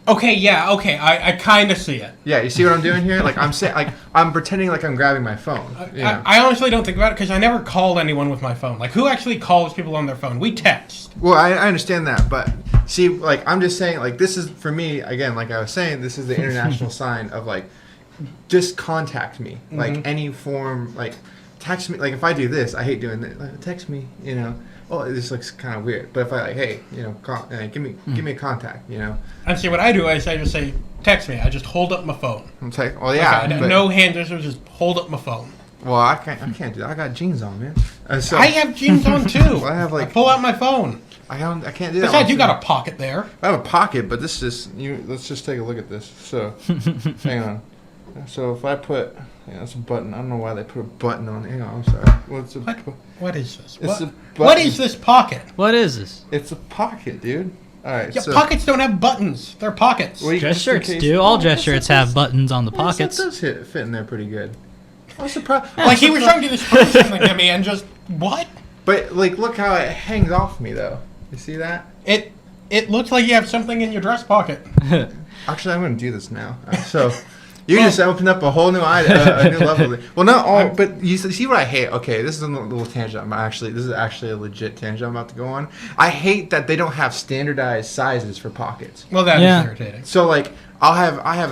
Okay, yeah, okay. I kind of see it. Yeah, you see what I'm doing here? Like I'm pretending like I'm grabbing my phone. I honestly don't think about it because I never called anyone with my phone. Like, who actually calls people on their phone? We text. Well, I understand that, but see, like I'm just saying, like this is for me again. Like I was saying, this is the international sign of like, just contact me, like any form, like text me. Like if I do this, I hate doing this. Like, text me, Oh, this looks kind of weird. But if I hey, give me a contact, And see, what I do is I just say, text me. I just hold up my phone. Well, yeah. Okay, no hand gestures, just hold up my phone. Well, I can't do that. I got jeans on, man. I have jeans on too. Well, I pull out my phone. I can't do that. Besides, you got a pocket there. I have a pocket, but this is let's just take a look at this. So, hang on. So if I put, that's a button. I don't know why they put a button on it. Hang on, I'm sorry. What is this? What is this pocket? What is this? It's a pocket, dude. All right. Yeah, pockets don't have buttons. They're pockets. Dress shirts do. All dress shirts have buttons on the pockets. That does fit in there pretty good. I was surprised. Like he was trying to disprove something to me and just, what? But look how it hangs off me though. You see that? It looks like you have something in your dress pocket. Actually, I'm going to do this now. So. You just opened up a whole new a new level. Well, not all, but you see what I hate. Okay, this is a little tangent. This is actually a legit tangent I'm about to go on. I hate that they don't have standardized sizes for pockets. Well, that is irritating. So I have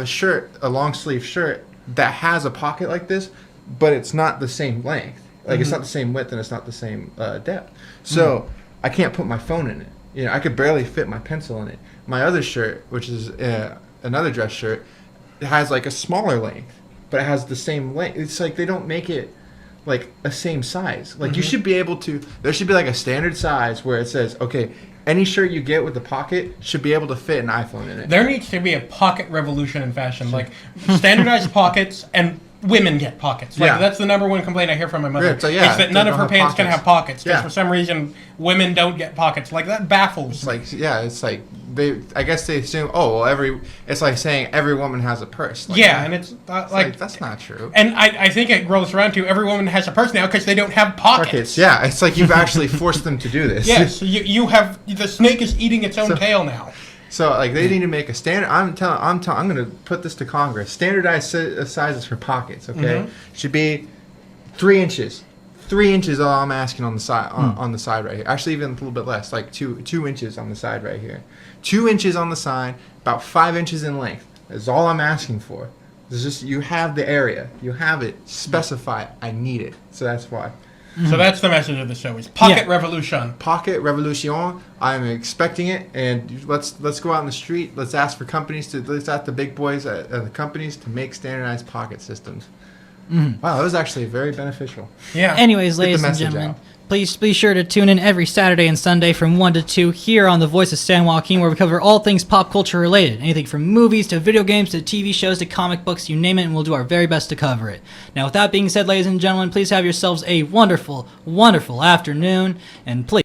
a long sleeve shirt that has a pocket like this, but it's not the same length. Like it's not the same width and it's not the same depth. So I can't put my phone in it. You know, I could barely fit my pencil in it. My other shirt, which is another dress shirt, it has like a smaller length, but it has the same length. It's like they don't make it like a same size. Like you should be able to. There should be like a standard size where it says, okay, any shirt you get with the pocket should be able to fit an iPhone in it. There needs to be a pocket revolution in fashion, like standardized pockets, and women get pockets. Like that's the number one complaint I hear from my mother. It's that none of her pants can have pockets because for some reason women don't get pockets. Like that baffles me. It's like I guess they assume it's like saying every woman has a purse. Like, and it's like that's not true. And I think it rolls around to every woman has a purse now because they don't have pockets. Yeah, it's like you've actually forced them to do this. Yes, you have the snake is eating its own tail now. So like they need to make a standard. I'm going to put this to Congress. Standardized sizes for pockets. Okay, should be 3 inches. 3 inches. All I'm asking on the side on the side right here. Actually, even a little bit less, like 2 inches on the side right here. 2 inches on the side, about 5 inches in length. Is all I'm asking for. It's just you have the area, you have it specified. I need it. So that's why. So that's the message of the show: is pocket revolution. Pocket revolution. I'm expecting it, and let's go out in the street. Let's ask for companies let's ask the big boys at the companies to make standardized pocket systems. Wow, that was actually very beneficial. Yeah. Anyways, ladies and gentlemen, please be sure to tune in every Saturday and Sunday from 1 to 2 here on The Voice of San Joaquin, where we cover all things pop culture related. Anything from movies to video games to TV shows to comic books, you name it, and we'll do our very best to cover it. Now, with that being said, ladies and gentlemen, please have yourselves a wonderful, wonderful afternoon, and please